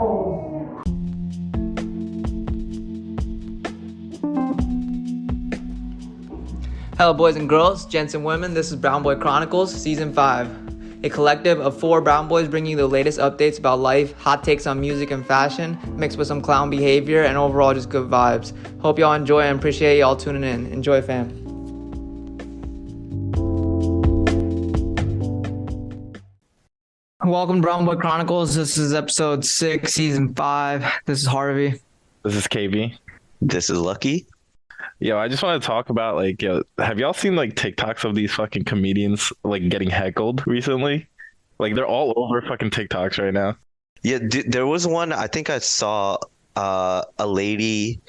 Chronicles. Hello boys and girls, gents and women, this is Brown Boy Chronicles, Season 5. A collective of 4 brown boys bringing you the latest updates about life, hot takes on music and fashion, mixed with some clown behavior, and overall just good vibes. Hope y'all enjoy and appreciate y'all tuning in. Enjoy, fam. Welcome to Brown Boy Chronicles. This is episode 6, Season 5. This is Harvey. This is KB. This is Lucky. Yo, I just want to talk about have y'all seen TikToks of these fucking comedians getting heckled recently? They're all over fucking TikToks right now. Yeah, there was one, I think I saw a lady.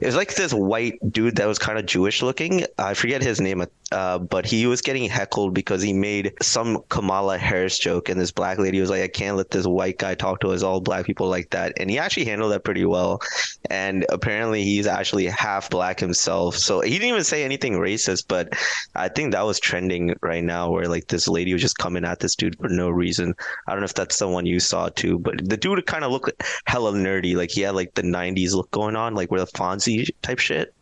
It was this white dude that was kind of Jewish looking. I forget his name, but he was getting heckled because he made some Kamala Harris joke, and this black lady was like, I can't let this white guy talk to us all black people like that. And he actually handled that pretty well. And apparently he's actually half black himself. So he didn't even say anything racist, but I think that was trending right now, where this lady was just coming at this dude for no reason. I don't know if that's the one you saw too, but the dude kind of looked hella nerdy. He had the 90s look going on, where the Fonzie type shit.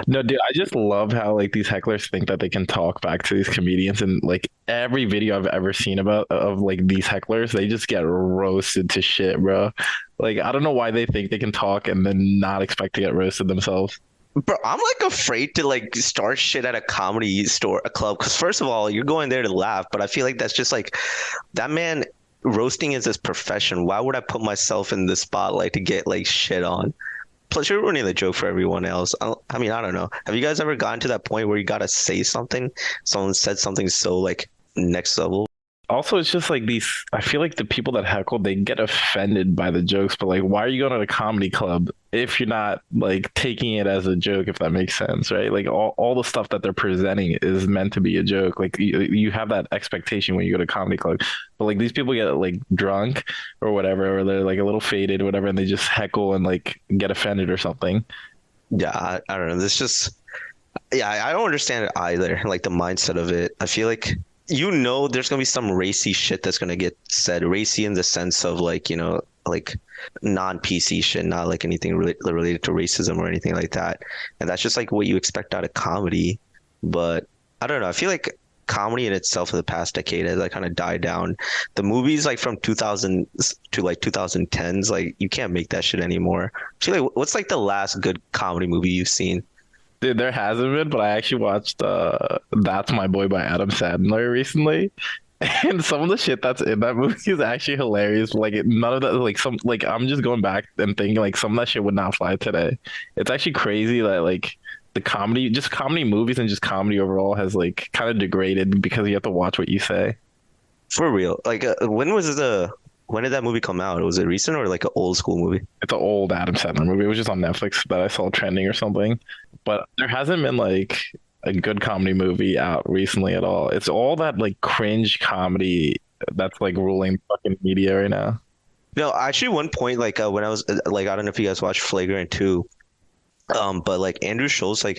No, dude, I just love how these hecklers think that they can talk back to these comedians, and every video I've ever seen of these hecklers, they just get roasted to shit, bro. I don't know why they think they can talk and then not expect to get roasted themselves. Bro, I'm afraid to start shit at a comedy store, a club, because first of all, you're going there to laugh, but I feel that's just that man. Roasting is his profession. Why would I put myself in the spotlight to get shit on? Plus, you're ruining the joke for everyone else. I mean, I don't know. Have you guys ever gotten to that point where you gotta say something? Someone said something so next level. Also, it's just these. I feel the people that heckle, they get offended by the jokes, but why are you going to a comedy club if you're not taking it as a joke? If that makes sense, right? All the stuff that they're presenting is meant to be a joke. You have that expectation when you go to a comedy club, but these people get drunk or whatever, or they're a little faded, or whatever, and they just heckle and get offended or something. Yeah, I don't know. This just, yeah, I don't understand it either. The mindset of it. I feel there's gonna be some racy shit that's gonna get said. Racy in the sense of non-PC shit, not anything related to racism or anything like that. And that's just what you expect out of comedy. But I don't know. I feel comedy in itself in the past decade has kind of died down. The movies from 2000 to 2010s, you can't make that shit anymore. I feel what's the last good comedy movie you've seen? Dude, there hasn't been, but I actually watched That's My Boy by Adam Sandler recently. And some of the shit that's in that movie is actually hilarious. None of that, I'm just going back and thinking some of that shit would not fly today. It's actually crazy that the comedy, just comedy movies and just comedy overall has kind of degraded because you have to watch what you say. For real. When did that movie come out? Was it recent or an old school movie? It's an old Adam Sandler movie. It was just on Netflix that I saw trending or something. But there hasn't been a good comedy movie out recently at all. It's all that cringe comedy that's ruling fucking media right now. No, actually, one point when I was I don't know if you guys watched Flagrant 2. But Andrew Schulz, I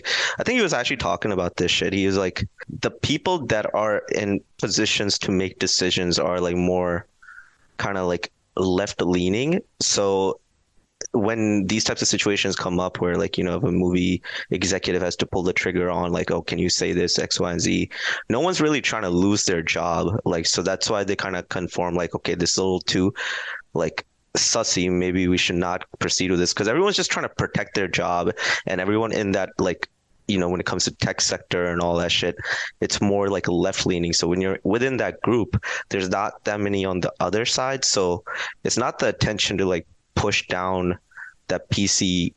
think he was actually talking about this shit. He was the people that are in positions to make decisions are more kind of left leaning. So when these types of situations come up where if a movie executive has to pull the trigger on oh, can you say this X, Y, and Z, no one's really trying to lose their job. So that's why they kind of conform okay, this is a little too sussy, maybe we should not proceed with this, because everyone's just trying to protect their job. And everyone in that when it comes to tech sector and all that shit, it's more left leaning. So when you're within that group, there's not that many on the other side. So it's not the attention to push down that PC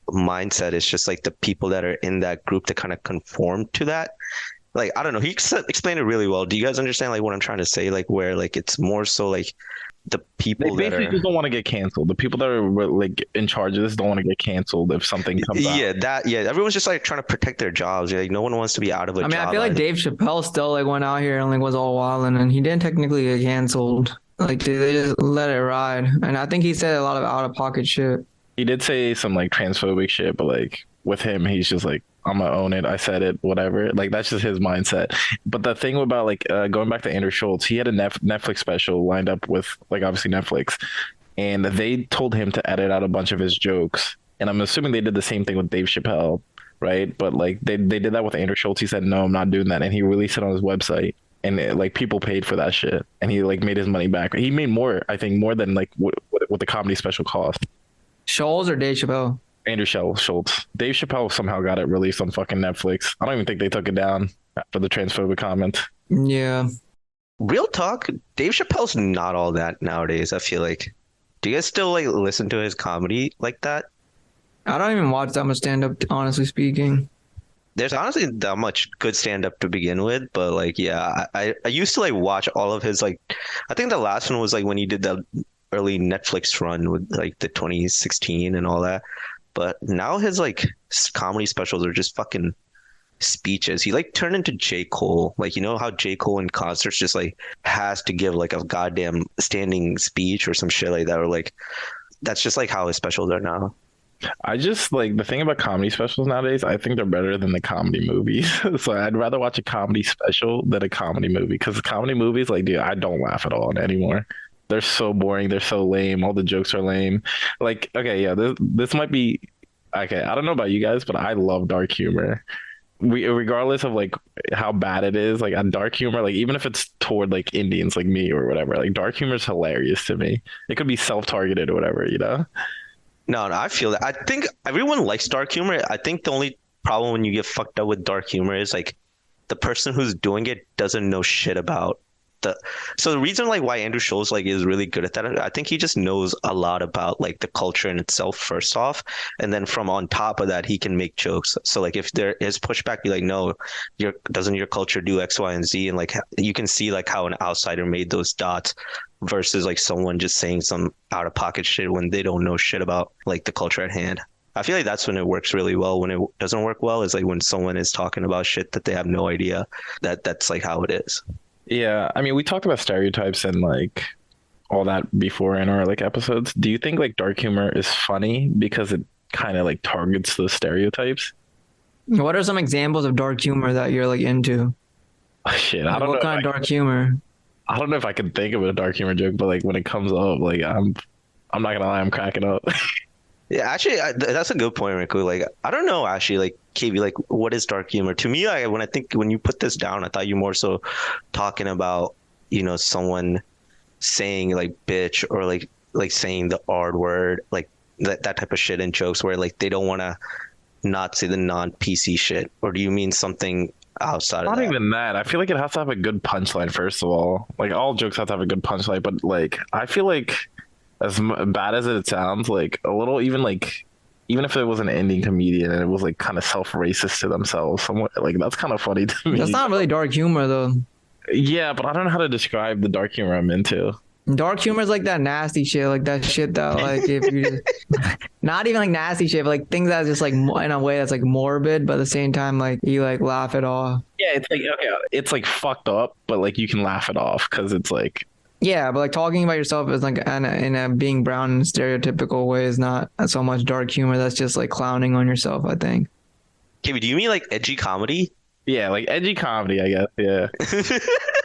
mindset. It's just the people that are in that group that kind of conform to that. I don't know. He explained it really well. Do you guys understand what I'm trying to say? Where it's more so the people they basically just don't want to get canceled. The people that are in charge of this don't want to get canceled if something comes out. Yeah, everyone's just trying to protect their jobs. No one wants to be out of a job. I feel Dave Chapelle still went out here and was all wild, and he didn't technically get canceled. They just let it ride. And I think he said a lot of out of pocket shit. He did say some transphobic shit, but with him, he's just I'm gonna own it. I said it, whatever. That's just his mindset. But the thing about going back to Andrew Schulz, he had a Netflix special lined up with obviously Netflix, and they told him to edit out a bunch of his jokes. And I'm assuming they did the same thing with Dave Chapelle, right? But like they did that with Andrew Schulz. He said, no, I'm not doing that. And he released it on his website. And like people paid for that shit. And he like made his money back. He made more, I think, more than like what the comedy special cost. Schulz or Dave Chapelle? Andrew Schulz. Dave Chapelle somehow got it released on fucking Netflix. I don't even think they took it down after the transphobic comment. Yeah. Real talk, Dave Chappelle's not all that nowadays, I feel like. Do you guys still like listen to his comedy like that? I don't even watch that much stand-up, honestly speaking. There's honestly that much good stand-up to begin with, but like, yeah, I used to like watch all of his like, I think the last one was like when he did the early Netflix run with like the 2016 and all that. But now his like comedy specials are just fucking speeches. He like turned into J. Cole. Like, you know how J. Cole in concerts just like has to give like a goddamn standing speech or some shit like that, or like that's just like how his specials are now. I just like the thing about comedy specials nowadays, I think they're better than the comedy movies. So I'd rather watch a comedy special than a comedy movie, because comedy movies, like, dude, I don't laugh at all anymore. They're so boring. They're so lame. All the jokes are lame. Like, okay, yeah, this might be okay. I don't know about you guys, but I love dark humor. Regardless of like how bad it is, like on dark humor, like even if it's toward like Indians like me or whatever, like dark humor is hilarious to me. It could be self-targeted or whatever, you know? No, I feel that. I think everyone likes dark humor. I think the only problem when you get fucked up with dark humor is like the person who's doing it doesn't know shit about the. So the reason like why Andrew Schulz like is really good at that, I think he just knows a lot about like the culture in itself first off, and then from on top of that he can make jokes. So like if there is pushback, be like, no, doesn't your culture do X, Y, and Z, and like you can see like how an outsider made those dots versus like someone just saying some out of pocket shit when they don't know shit about like the culture at hand. I feel like that's when it works really well. When it doesn't work well is like when someone is talking about shit that they have no idea that's like how it is. Yeah, I mean, we talked about stereotypes and like all that before in our like episodes. Do you think like dark humor is funny because it kind of like targets those stereotypes? What are some examples of dark humor that you're like into? Shit, Like, I don't what know. kind of dark humor? I don't know if I can think of a dark humor joke, but like when it comes up, like I'm not gonna lie, I'm cracking up. Yeah, actually, that's a good point, Rico. Like, I don't know, actually, like, KB, like, what is dark humor? To me, like, when you put this down, I thought you more so talking about, you know, someone saying like bitch or like saying the R word, like that type of shit in jokes where like they don't want to not say the non-PC shit. Or do you mean something outside of Not that? even that. I feel like it has to have a good punchline, first of all. Like all jokes have to have a good punchline, but like I feel like as bad as it sounds, like a little, even if it was an Indian comedian and it was like kind of self-racist to themselves, somewhat, like that's kind of funny to me. That's not really dark humor though. Yeah, but I don't know how to describe the dark humor I'm into. Dark humor is like that nasty shit, like that shit that like if you just, not even like nasty shit, but like things that just like in a way that's like morbid, but at the same time like you like laugh it off. Yeah, it's like okay, it's like fucked up, but like you can laugh it off because it's like Yeah, but like talking about yourself is like in a being brown in a stereotypical way is not so much dark humor. That's just like clowning on yourself, I think. KB, do you mean like edgy comedy? yeah, like edgy comedy, I guess. Yeah.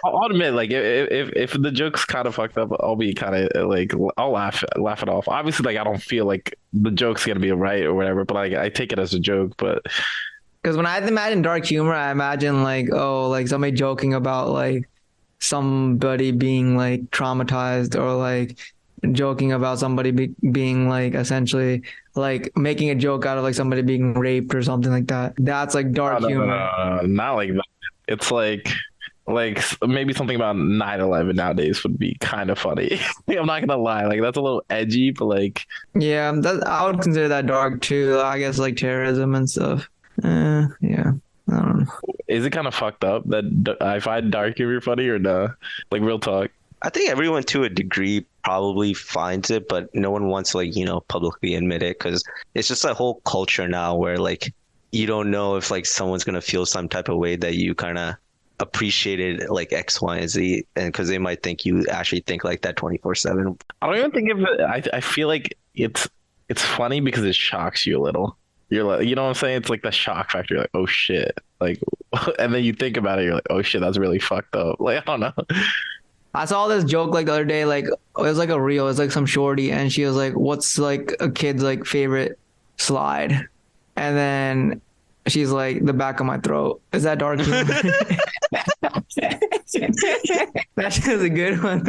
I'll admit, like if the joke's kind of fucked up, I'll be kind of like I'll laugh it off. Obviously, like I don't feel like the joke's gonna be right or whatever, but like I take it as a joke. But Because when I imagine dark humor, I imagine like like somebody joking about like somebody being like traumatized or like joking about somebody being like essentially like making a joke out of like somebody being raped or something like that. That's like dark humor. no, not like that. It's like maybe something about 9/11 nowadays would be kind of funny. I'm not gonna lie, like that's a little edgy, but like Yeah, I would consider that dark too. I guess like terrorism and stuff. Yeah, I don't know. is it kind of fucked up that I find dark humor funny or no? Like real talk. I think everyone to a degree probably finds it, but no one wants to like, you know, publicly admit it because it's just a whole culture now where like you don't know if like someone's gonna feel some type of way that you kind of appreciated like X, Y, and Z, and because they might think you actually think like that 24/7. I don't even think of it. I feel like it's funny because it shocks you a little. You're like, you know what I'm saying? It's like the shock factor. You're like, oh shit, like, and then you think about it. You're like, oh shit, that's really fucked up. Like, I don't know. I saw this joke like the other day, like it was like a reel, it's like some shorty, and she was like, "What's like a kid's like favorite slide?" And then she's like, "The back of my throat." Is that dark humor? That shit was a good one.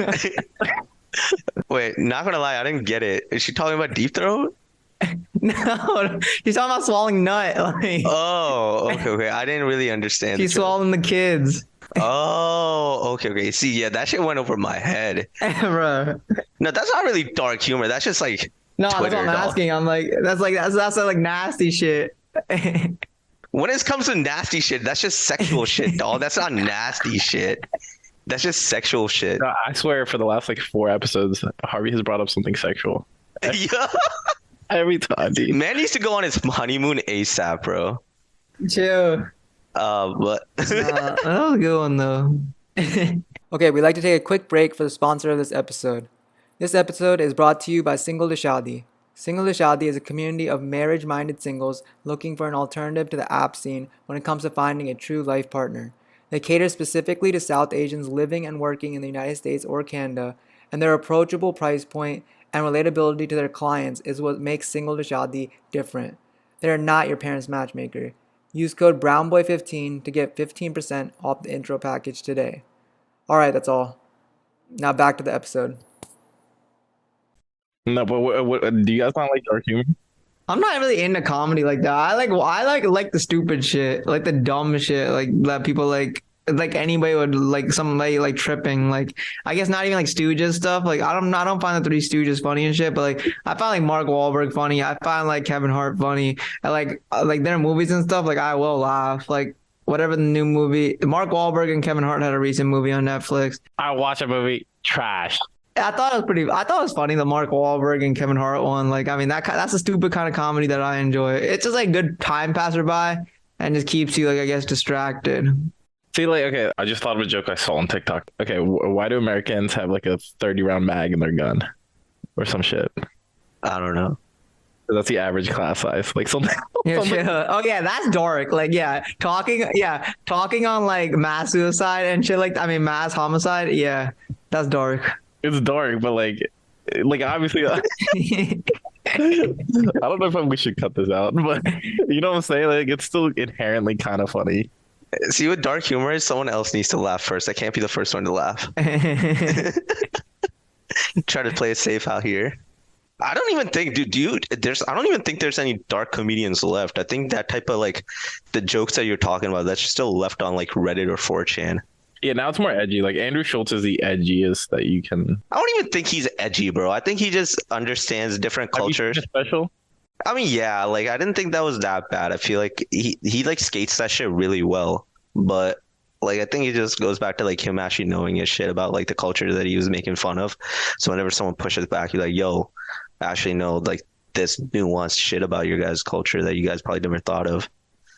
Wait, not gonna lie, I didn't get it. Is she talking about deep throat? No, she's talking about swallowing nut. Like, Oh, okay. I didn't really understand. she's swallowing the kids. Oh, okay. See, yeah, that shit went over my head. Bro. No, that's not really dark humor. That's just like No, Twitter, that's what I'm dog. asking. I'm like, that's like nasty shit. When it comes to nasty shit, that's just sexual shit, dog. That's not nasty shit. That's just sexual shit. No, I swear, for the last like 4 episodes, Harvey has brought up something sexual Yeah. every time, dude. Man needs to go on his honeymoon ASAP, bro. Chill. But That was a good one though. Okay, we'd like to take a quick break for the sponsor of this episode. This episode is brought to you by Single to Shaadi. Single to Shaadi is a community of marriage-minded singles looking for an alternative to the app scene when it comes to finding a true life partner. They cater specifically to South Asians living and working in the United States or Canada, and their approachable price point and relatability to their clients is what makes Single to Shaadi different. They are not your parents' matchmaker. Use code brownboy15 to get 15% off the intro package today. Alright, that's all. Now back to the episode. No, but do you guys not like dark humor? I'm not really into comedy like that. I like the stupid shit, like the dumb shit, like that people like anybody would like somebody like tripping. Like I guess not even like Stooges stuff. Like I don't find the Three Stooges funny and shit, but like I find like Mark Wahlberg funny. I find like Kevin Hart funny. I like their movies and stuff. Like I will laugh. Like whatever the new movie. Mark Wahlberg and Kevin Hart had a recent movie on Netflix. I watch a movie, trash. I thought it was funny, the Mark Wahlberg and Kevin Hart one. Like, I mean, that's a stupid kind of comedy that I enjoy. It's just like good time passer by and just keeps you, like, I guess, distracted. See, like, okay, I just thought of a joke I saw on TikTok. Okay, why do Americans have like a 30-round mag in their gun or some shit? I don't know. That's the average class size. Like something. Yeah, something- chill. Oh yeah, that's dark. Like talking on like mass suicide and shit, like I mean mass homicide. Yeah, that's dark. It's dark, but like obviously, I don't know if we should cut this out, but you know what I'm saying? Like, it's still inherently kind of funny. See, with dark humor, someone else needs to laugh first. I can't be the first one to laugh. Try to play it safe out here. I don't even think, I don't even think there's any dark comedians left. I think that type of like the jokes that you're talking about, that's still left on like Reddit or 4chan. Yeah, now it's more edgy. Like Andrew Schulz is the edgiest that you can. I don't even think he's edgy, bro. I think he just understands different cultures. Special. I mean, yeah, like I didn't think that was that bad. I feel like he like skates that shit really well, but like I think it just goes back to like him actually knowing his shit about like the culture that he was making fun of. So whenever someone pushes back, you're like, yo, I actually know like this nuanced shit about your guys' culture that you guys probably never thought of.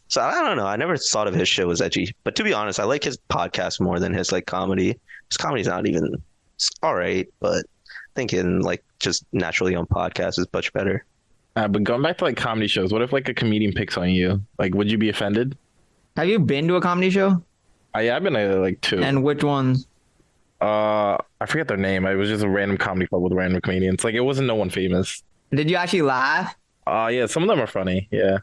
So I don't know. I never thought of his shit was edgy. But to be honest, I like his podcast more than his like comedy. His comedy's not even, it's all right, but thinking like just naturally on podcasts is much better. But going back to like comedy shows, what if like a comedian picks on you? Like, would you be offended? Have you been to a comedy show? Yeah, I've been to like 2. And which ones? I forget their name. It was just a random comedy club with random comedians. Like, it wasn't no one famous. Did you actually laugh? Yeah, some of them are funny. Yeah.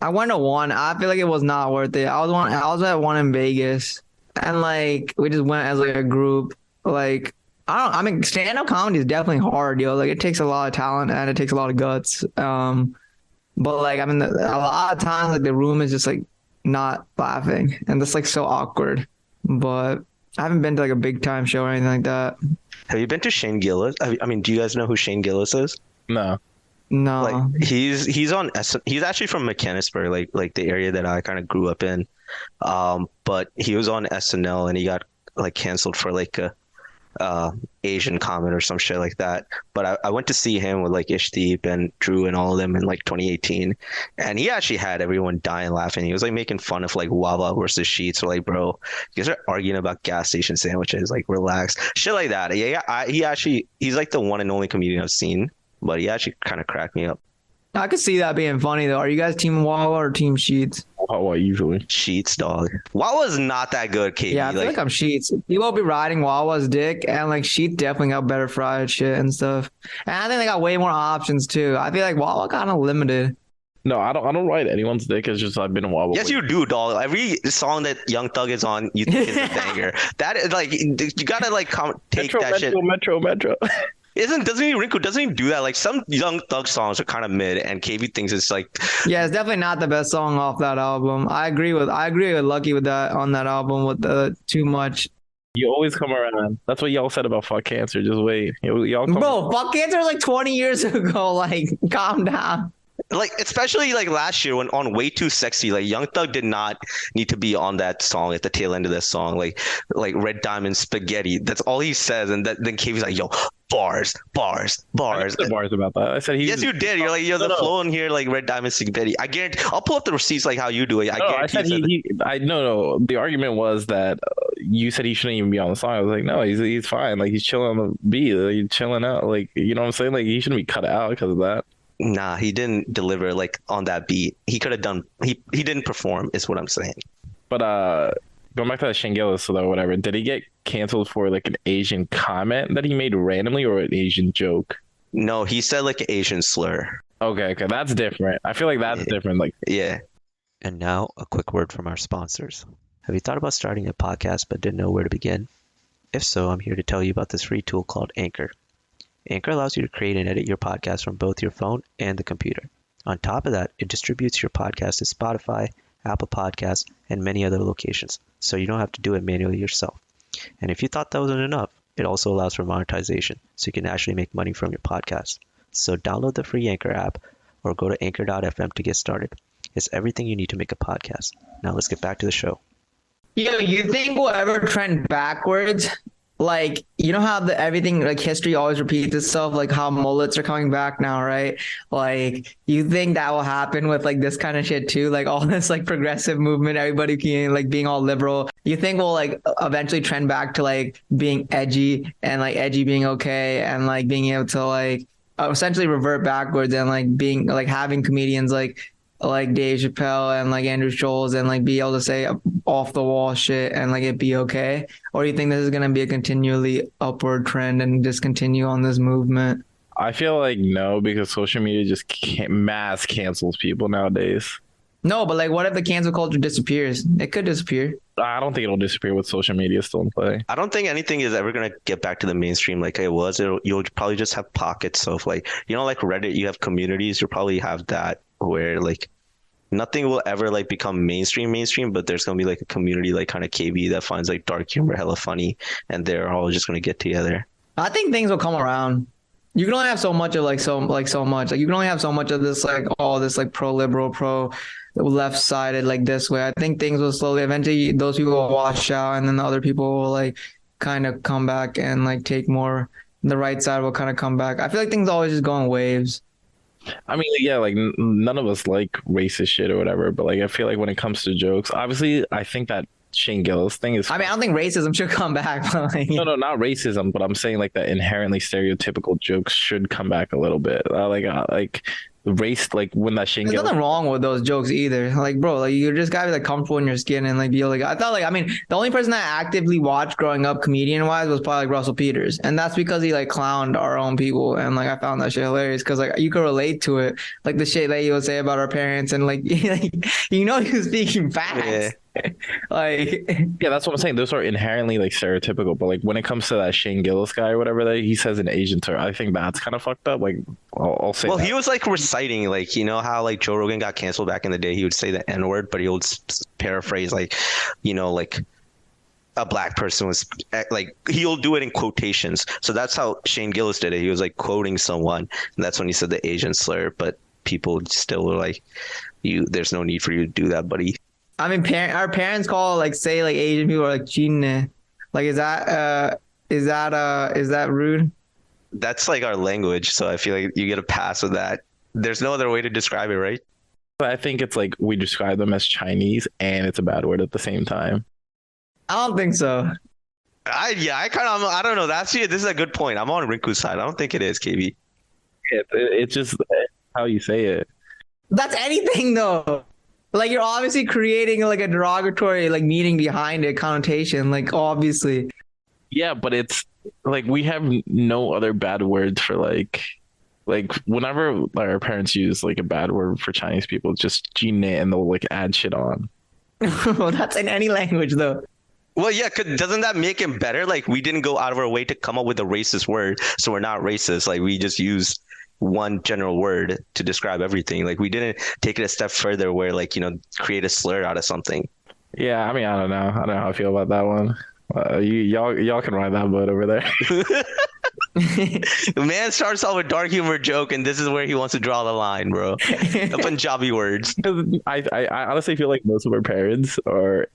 I went to one. I feel like it was not worth it. I was at one in Vegas, and like we just went as like a group. Like I mean, stand-up comedy is definitely hard, yo. Like it takes a lot of talent and it takes a lot of guts. But like I mean, a lot of times like the room is just like not laughing, and that's like so awkward. But I haven't been to like a big time show or anything like that. Have you been to Shane Gillis? I mean, do you guys know who Shane Gillis is? No. No. Like he's actually from Mechanicsburg, like the area that I kind of grew up in. But he was on SNL and he got like canceled for like a Asian comment or some shit like that. But I went to see him with like Ishdeep and Drew and all of them in like 2018, and he actually had everyone dying laughing. He was like making fun of like Wawa versus Sheetz, or like, bro, you guys are arguing about gas station sandwiches, like relax, shit like that. Yeah, he's like the one and only comedian I've seen, but he actually kind of cracked me up. I could see that being funny though. Are you guys team Wawa or team Sheets? Wawa easily. Sheets, dog. Wawa's not that good, KB. Yeah, I feel like I'm Sheets. People will be riding Wawa's dick, and like Sheets definitely got better fried shit and stuff. And I think they got way more options too. I feel like Wawa kind of limited. No, I don't ride anyone's dick. It's just I've been a Wawa. Yes, you do, dog. Every song that Young Thug is on, you think is a banger. That is like, you gotta like take that shit. Metro. Doesn't he do that? Like some Young Thug songs are kind of mid, and KB thinks it's like. Yeah, it's definitely not the best song off that album. I agree with Lucky with that on that album with the Too Much. You always come around. That's what y'all said about Fuck Cancer. Just wait. Y'all come Bro, Fuck Cancer was like 20 years ago. Like, calm down. Like especially like last year when on Way Too Sexy, like Young Thug did not need to be on that song at the tail end of that song, like Red Diamond Spaghetti. That's all he says, and then KB's like, yo, bars. I said bars about that. I said yes, you did. You're like, the flow in here like Red Diamond Spaghetti. I guarantee. I'll pull up the receipts like how you do it. I said no. The argument was that you said he shouldn't even be on the song. I was like, no, he's fine. Like he's chilling on the beat. Like, he's chilling out. Like you know what I'm saying? Like he shouldn't be cut out because of that. Nah, he didn't deliver like on that beat. He could have done. He didn't perform. Is what I'm saying. But going back to that Shangelis or whatever, did he get canceled for like an Asian comment that he made randomly or an Asian joke? No, he said like an Asian slur. Okay, that's different. I feel like that's different. Like yeah. And now a quick word from our sponsors. Have you thought about starting a podcast but didn't know where to begin? If so, I'm here to tell you about this free tool called Anchor. Anchor allows you to create and edit your podcast from both your phone and the computer. On top of that, it distributes your podcast to Spotify, Apple Podcasts, and many other locations, so you don't have to do it manually yourself. And if you thought that wasn't enough, it also allows for monetization, so you can actually make money from your podcast. So download the free Anchor app or go to anchor.fm to get started. It's everything you need to make a podcast. Now let's get back to the show. Yo, you think we'll ever trend backwards? Like, you know how everything, like history always repeats itself, like how mullets are coming back now, right? Like, you think that will happen with like this kind of shit too? Like all this like progressive movement, everybody being like being all liberal. You think we'll like eventually trend back to like being edgy and like edgy being okay and like being able to like essentially revert backwards and like being like having comedians like Dave Chapelle and like Andrew Schulz and like be able to say off the wall shit and like it be okay? Or do you think this is going to be a continually upward trend and just continue on this movement? I feel like no, because social media just mass cancels people nowadays. No, but like what if the cancel culture disappears? It could disappear. I don't think it'll disappear with social media still in play. I don't think anything is ever going to get back to the mainstream like it was. You'll probably just have pockets of like, you know, like Reddit, you have communities. You'll probably have that where like nothing will ever like become mainstream, but there's gonna be like a community like kind of KB that finds like dark humor hella funny, and they're all just gonna get together. I think things will come around. You can only have so much of so much. Like you can only have so much of this like all this like pro liberal, pro left sided like this way. I think things will slowly eventually those people will wash out, and then the other people will like kind of come back and like take more. The right side will kind of come back. I feel like things always just go in waves. I mean, yeah, like none of us like racist shit or whatever, but like I feel like when it comes to jokes, obviously, I think that Shane Gillis thing is. I mean, I don't think racism should come back. But like, no, not racism, but I'm saying like that inherently stereotypical jokes should come back a little bit. Like race, like when that Shane. There's nothing wrong with those jokes either. Like, bro, like you just gotta be like comfortable in your skin and like be like. I thought like I mean, the only person I actively watched growing up comedian wise was probably like Russell Peters, and that's because he like clowned our own people, and like I found that shit hilarious because like you could relate to it, like the shit that he would say about our parents, and like you know he was speaking facts. Yeah. Like yeah, that's what I'm saying. Those are inherently like stereotypical, but like when it comes to that Shane Gillis guy or whatever that he says in Asian term, I think that's kind of fucked up. Like I'll say. Well, that. he was like reciting, like you know how like Joe Rogan got canceled back in the day. He would say the N word, but he would paraphrase like, you know, like a black person was like he'll do it in quotations. So that's how Shane Gillis did it. He was like quoting someone, and that's when he said the Asian slur. But people still were like, there's no need for you to do that, buddy. I mean, our parents call like say like Asian people are like chine. Like is that rude? That's like our language, so I feel like you get a pass with that. There's no other way to describe it, right? I think it's like we describe them as Chinese, and it's a bad word at the same time. I don't think so. I don't know. This is a good point. I'm on Rinku's side. I don't think it is, KB. It's just how you say it. That's anything though. Like you're obviously creating like a derogatory like meaning behind it, connotation, like obviously. Yeah, but it's like we have no other bad words for like whenever like, our parents use like a bad word for Chinese people, it's just gene and they'll like add shit on. Well, that's in any language though. Well, yeah, doesn't that make it better? Like, we didn't go out of our way to come up with a racist word, so we're not racist. Like, we just use one general word to describe everything. Like, we didn't take it a step further where, like, create a slur out of something. Yeah, I mean, I don't know. I don't know how I feel about that one. Y'all can ride that boat over there. The man starts off with dark humor joke, and this is where he wants to draw the line, bro. The Punjabi words. I honestly feel like most of our parents are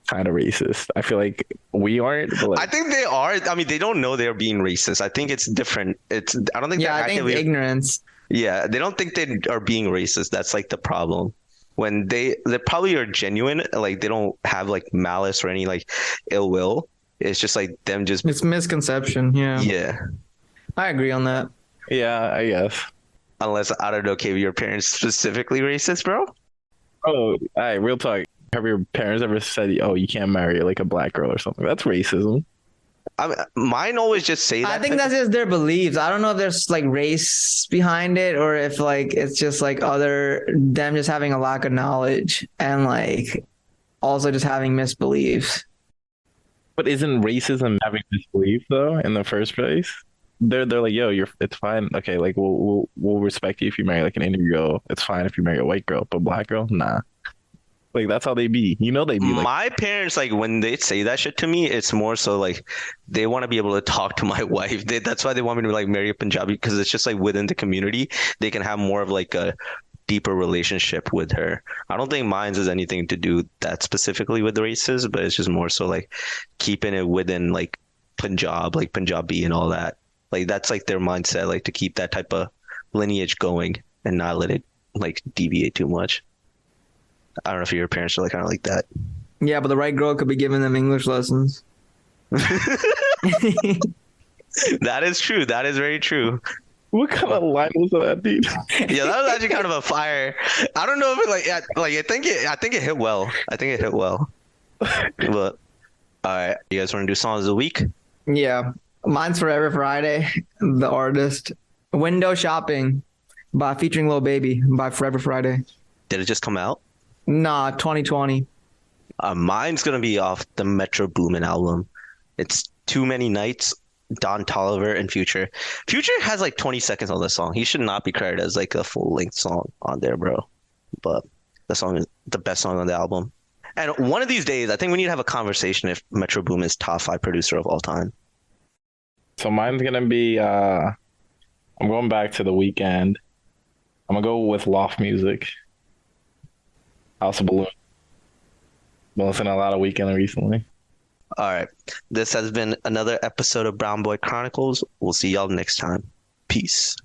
kind of racist. I feel like we aren't. But like, I think they are. I mean, they don't know they're being racist. I think it's different. I don't think. Yeah, I think it's ignorance. Yeah, they don't think they are being racist. That's like the problem. When they probably are genuine, like they don't have like malice or any like ill will. It's just like them just. It's misconception. Yeah. Yeah. I agree on that. yeah, I guess. Unless I don't know, okay, your parents specifically racist, bro? Oh, all right, real talk. Have your parents ever said, "Oh, you can't marry like a black girl or something"? That's racism. I mean, mine always just say that. I think that's just their beliefs. I don't know if there's like race behind it or if like it's just like them just having a lack of knowledge and like also just having misbeliefs. But isn't racism having disbelief though in the first place? They're like, yo, it's fine. Okay, like we'll respect you if you marry like an Indian girl. It's fine if you marry a white girl, but black girl, nah. Like that's how they be. They be like. My parents, like when they say that shit to me, it's more so like they want to be able to talk to my wife. That's why they want me to like marry a Punjabi, because it's just like within the community they can have more of like a deeper relationship with her. I don't think mine has anything to do that specifically with the races, but it's just more so like keeping it within like Punjab, like Punjabi and all that. Like that's like their mindset, like to keep that type of lineage going and not let it like deviate too much. I don't know if your parents are like kind of like that. Yeah, but the right girl could be giving them English lessons. That is true. That is very true. What kind of line was that, dude? Yeah, that was actually kind of a fire. I don't know if it I think it hit well. I think it hit well. But all right, you guys want to do songs of the week? Yeah, mine's Forever Friday. The artist, Window Shopping, featuring Lil Baby by Forever Friday. Did it just come out? Nah, 2020. Mine's gonna be off the Metro Boomin album. It's Too Many Nights, Don Toliver and Future. Future has like 20 seconds on this song. He should not be credited as like a full-length song on there, bro. But the song is the best song on the album. And one of these days, I think we need to have a conversation if Metro Boomin is top 5 producer of all time. So mine's gonna be I'm going back to the weekend. I'm gonna go with Loft Music. House of Balloon. Been listening to a lot of Weekend recently. All right. This has been another episode of Brown Boy Chronicles. We'll see y'all next time. Peace.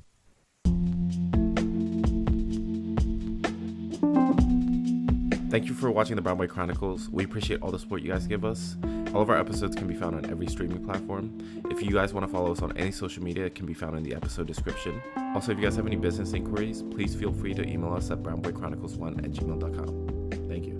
Thank you for watching the Brown Boy Chronicles. We appreciate all the support you guys give us. All of our episodes can be found on every streaming platform. If you guys want to follow us on any social media, it can be found in the episode description. Also, if you guys have any business inquiries, please feel free to email us at brownboychronicles1@gmail.com. Thank you.